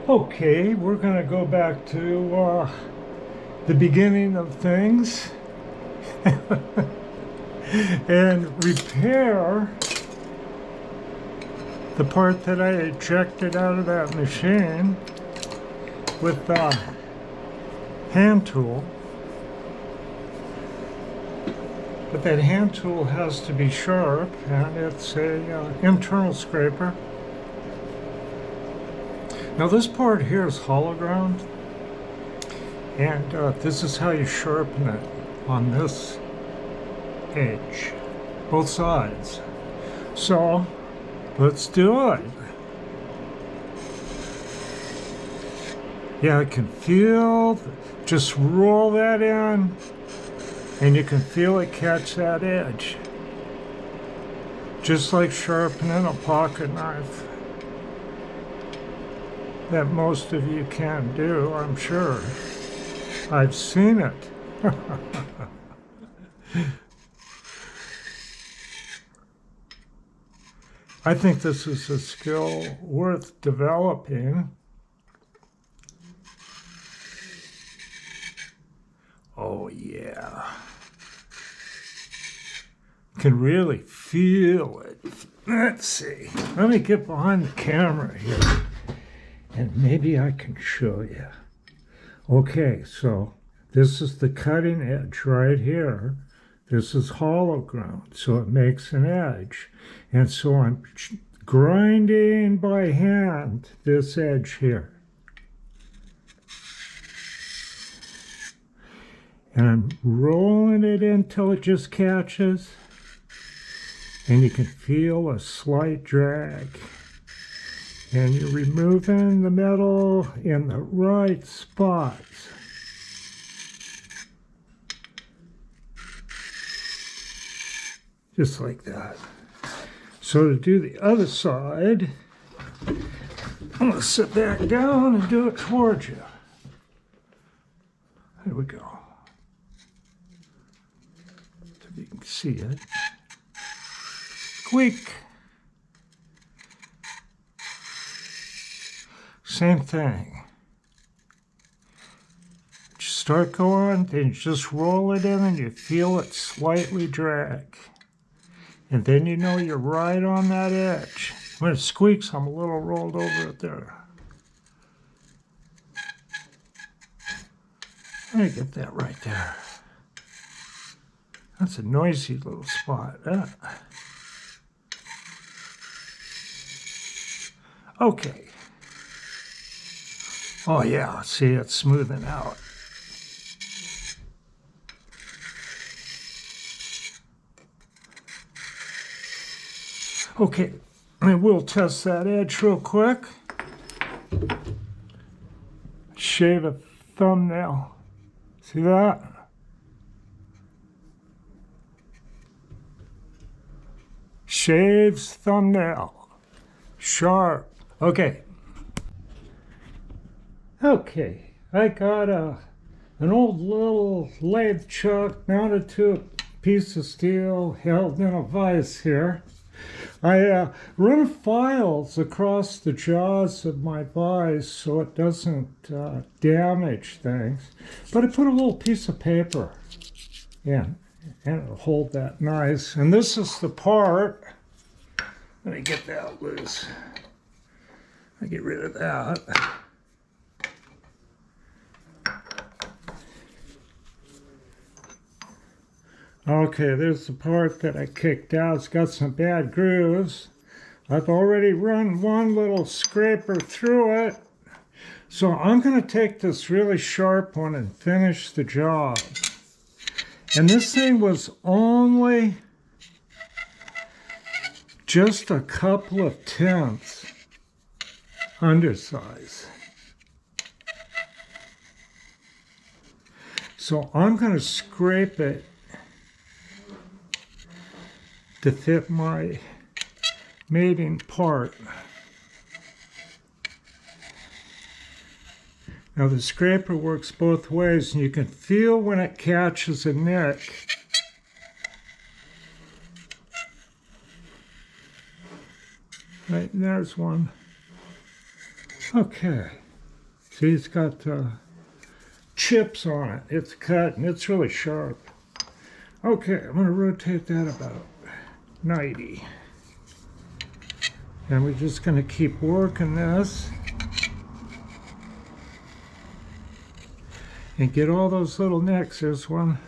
Okay, we're going to go back to the beginning of things and repair the part that I ejected out of that machine with the hand tool. But that hand tool has to be sharp, and it's a internal scraper. Now this part here is hollow ground, and this is how you sharpen it on this edge, both sides. So let's do it. Yeah, I can feel, just roll that in, and you can feel it catch that edge. Just like sharpening a pocket knife. That most of you can do, I'm sure. I've seen it. I think this is a skill worth developing. Oh yeah. Can really feel it. Let's see. Let me get behind the camera here. And maybe I can show you. Okay, so this is the cutting edge right here. This is hollow ground, so it makes an edge. And so I'm grinding by hand this edge here. And I'm rolling it until it just catches. And you can feel a slight drag. And you're removing the metal in the right spots. Just like that. So to do the other side, I'm going to sit back down and do it towards you. There we go. So you can see it. Squeak. Same thing. Just start going, then just roll it in and you feel it slightly drag. And then you know you're right on that edge. When it squeaks, I'm a little rolled over it there. Let me get that right there. That's a noisy little spot. Okay. Oh yeah, see, it's smoothing out. Okay, and we'll test that edge real quick. Shave a thumbnail. See that? Shaves thumbnail. Sharp. Okay. Okay, I got an old little lathe chuck mounted to a piece of steel held in a vise here. I run files across the jaws of my vise so it doesn't damage things, but I put a little piece of paper in and it'll hold that nice. And this is the part. Let me get that loose. I get rid of that. Okay, there's the part that I kicked out. It's got some bad grooves. I've already run one little scraper through it. So I'm going to take this really sharp one and finish the job. And this thing was only just a couple of tenths undersize. So I'm going to scrape it to fit my mating part. Now the scraper works both ways, and you can feel when it catches a nick. Right, there's one. Okay. See, it's got chips on it. It's cut and it's really sharp. Okay, I'm going to rotate that about 90. And we're just going to keep working this and get all those little nicks. There's one.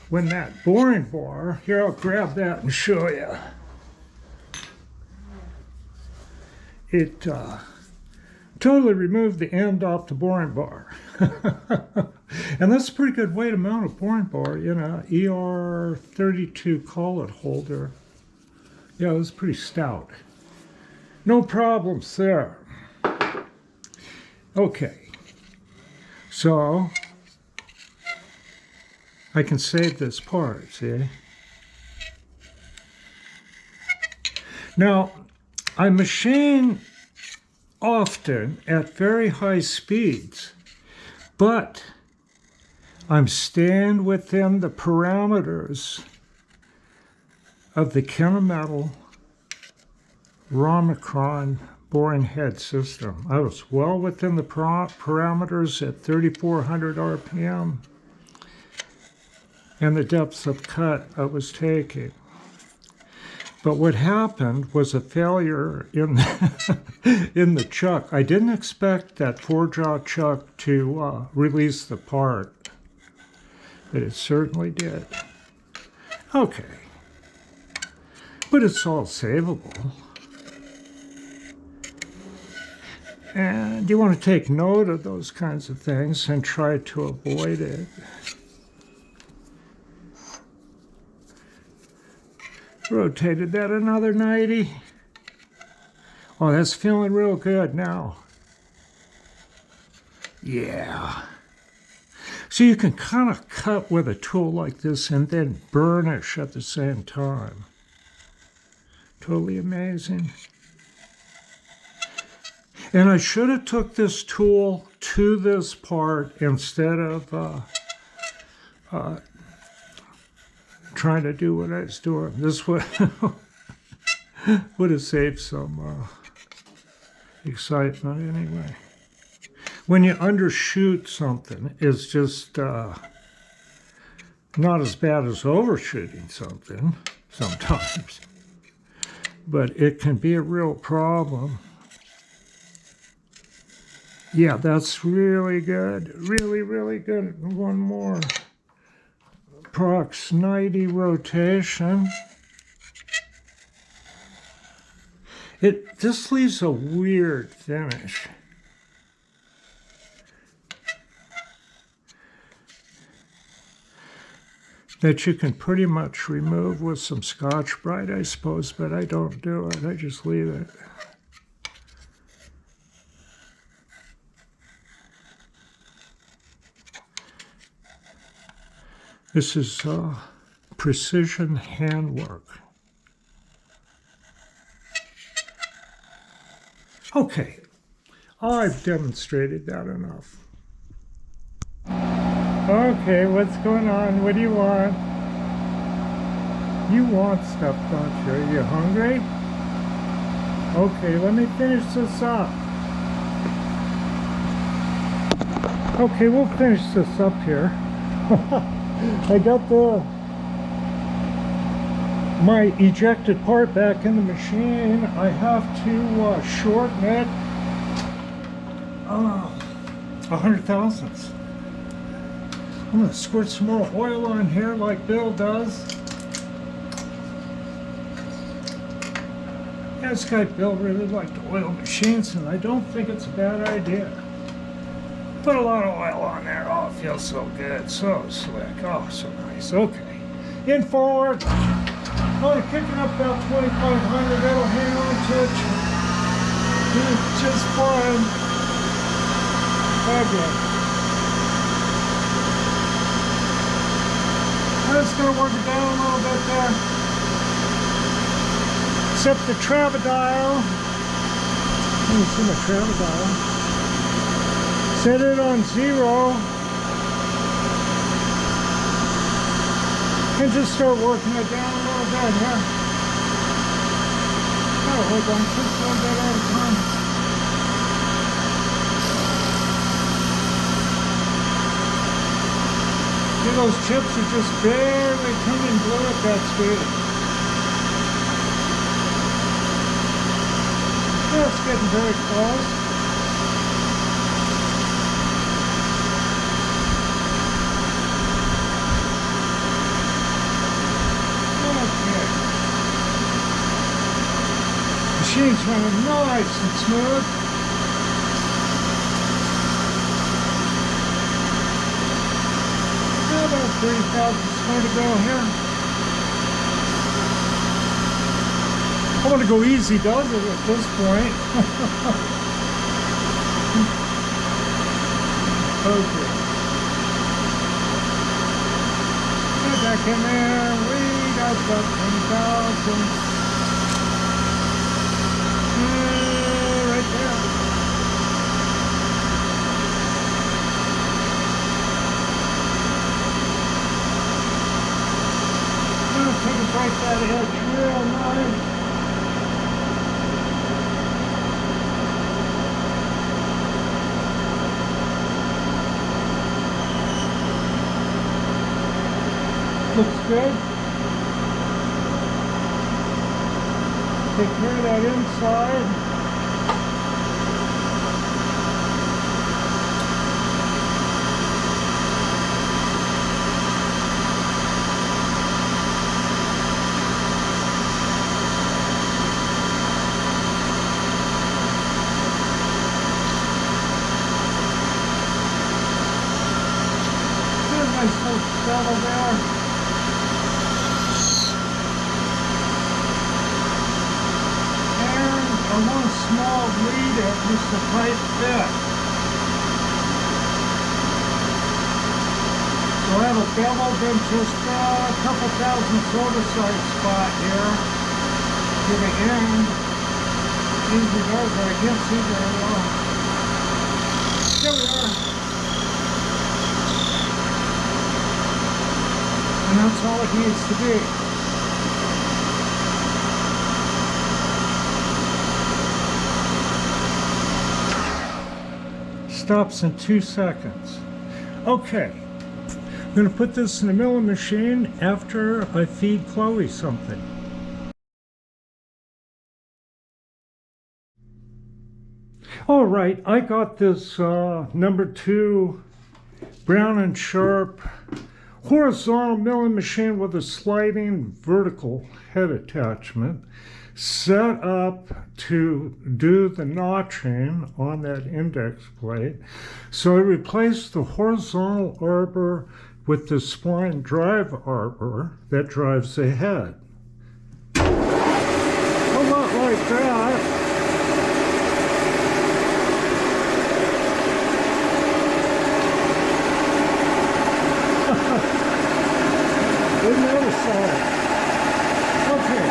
When that boring bar, here, I'll grab that and show you. It totally removed the end off the boring bar. And that's a pretty good way to mount a boring bar, you know, ER32 collet holder. Yeah, it was pretty stout. No problems there. Okay, so I can save this part, see? Now, I machine often at very high speeds, but I'm staying within the parameters of the Kennametal Romicron boring head system. I was well within the parameters at 3,400 RPM and the depths of cut I was taking. But what happened was a failure in in the chuck. I didn't expect that 4-jaw chuck to release the part, but it certainly did. Okay, but it's all savable. And you want to take note of those kinds of things and try to avoid it. Rotated that another 90. Oh, that's feeling real good now. Yeah. So you can kind of cut with a tool like this and then burnish at the same time. Totally amazing. And I should have took this tool to this part instead of trying to do what I was doing. This would have saved some excitement anyway. When you undershoot something, it's just not as bad as overshooting something sometimes, but it can be a real problem. Yeah, that's really good. Really, really good. One more. Prox 90 rotation. It just leaves a weird finish. That you can pretty much remove with some Scotch-Brite, I suppose, but I don't do it. I just leave it. This is precision handwork. Okay, I've demonstrated that enough. Okay, what's going on? What do you want? You want stuff, don't you? Are you hungry? Okay, let me finish this up. Okay, we'll finish this up here. I got my ejected part back in the machine. I have to shorten it 100 thousandths. I'm going to squirt some more oil on here like Bill does. Yeah, this guy Bill really liked oil machines, and I don't think it's a bad idea. Put a lot of oil on there. Oh, it feels so good. So slick. Oh, so nice. Okay. In forward. Only kicking up about 2,500. That'll hang on to it. Just fine. Okay. I'm just going to work it down a little bit there. Set the travadial. Let me see my travadial. Set it on 0 and just start working it down a little bit here. hold on just a little bit at a time. See, those chips are just barely turning blue at that speed. Yeah, it's getting very close. Okay. Machine's running nice and smooth. About 30,000 square to go here. I want to go easy does it at this point. Okay. Get back in there. We got about 20,000. Right there. Take a break out of here, real nice. Looks good. Take care of that inside. Nice little saddle there. And I want a small lead at just a tight fit. So I have a beveled in just a couple thousand side spot here to the end. Easy does it. I can't see very well. Here we are. And that's all it needs to be. Stops in 2 seconds. Okay, I'm going to put this in the milling machine after I feed Chloe something. All right, I got this number 2 Brown and Sharp horizontal milling machine with a sliding vertical head attachment set up to do the notching on that index plate. So I replaced the horizontal arbor with the spline drive arbor that drives the head. A lot like that. Didn't notice that. Okay.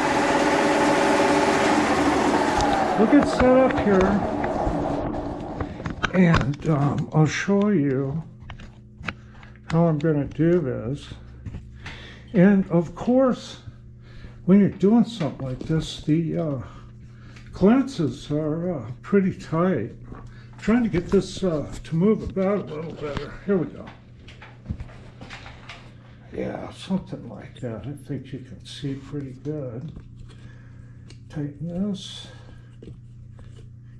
We'll get set up here and I'll show you how I'm going to do this. And of course, when you're doing something like this, the clearances are pretty tight. I'm trying to get this to move about a little better. Here we go. Yeah, something like that. I think you can see pretty good. Tighten this.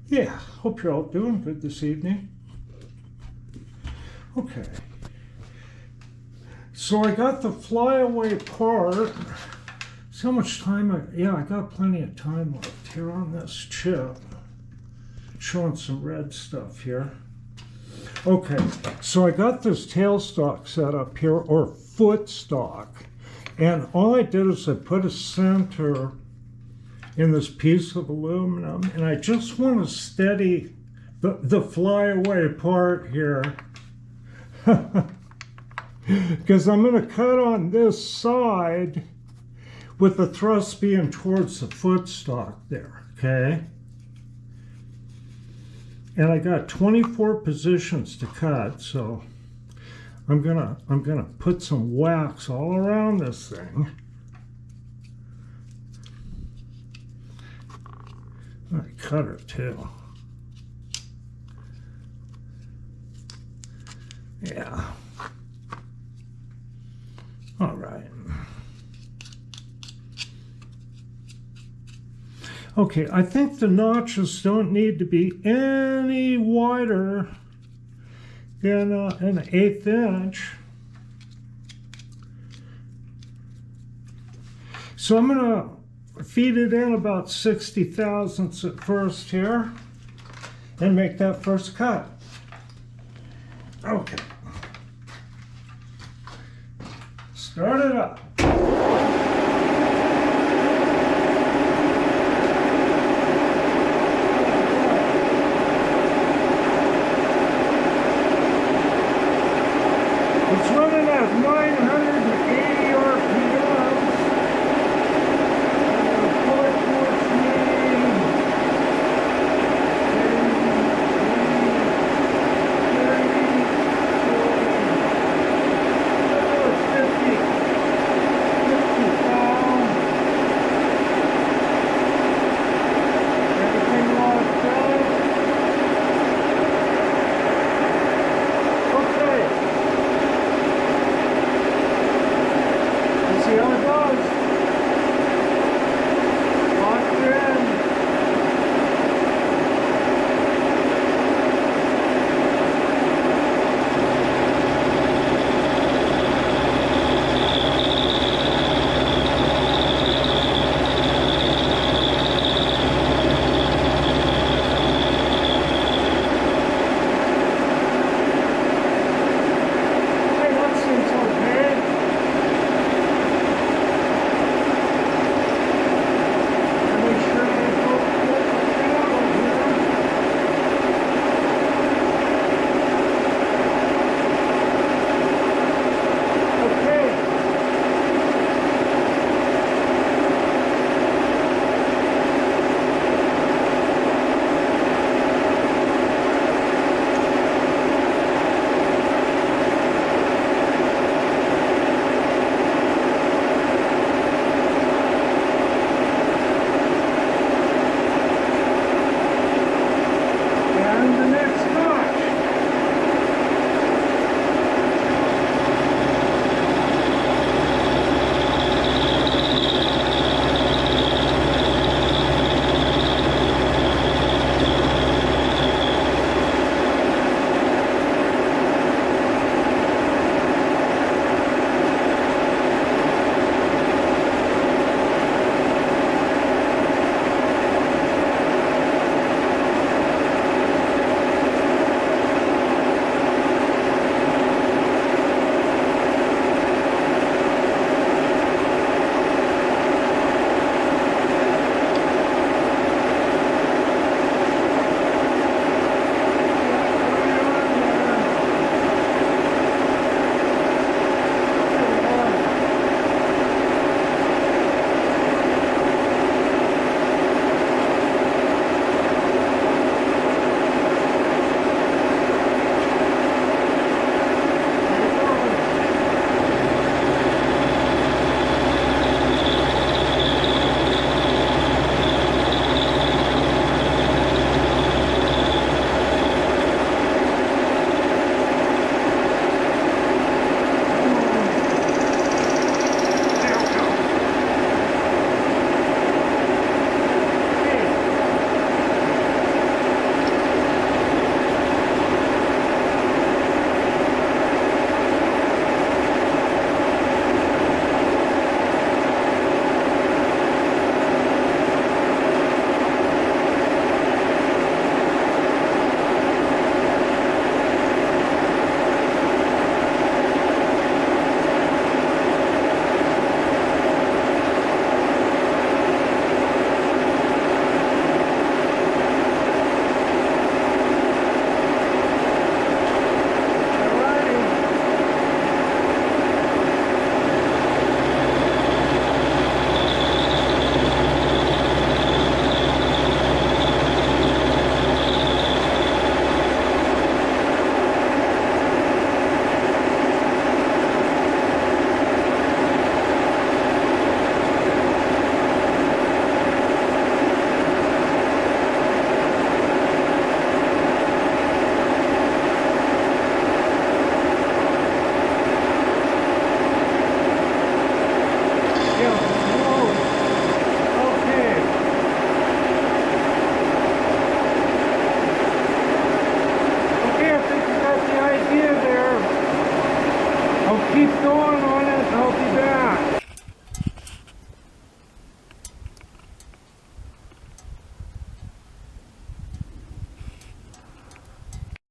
Yeah, hope you're all doing good this evening. Okay. So I got the flyaway part. See how much time I got plenty of time left here on this chip. Showing some red stuff here. Okay, so I got this tailstock set up here, or foot stock, and all I did is I put a center in this piece of aluminum, and I just want to steady the flyaway part here, because I'm going to cut on this side with the thrust being towards the foot stock there, okay? And I got 24 positions to cut, so I'm gonna put some wax all around this thing. My cutter too. Yeah. All right. Okay, I think the notches don't need to be any wider than an 1/8 inch. So I'm going to feed it in about 60 thousandths at first here and make that first cut. Okay. Start it up.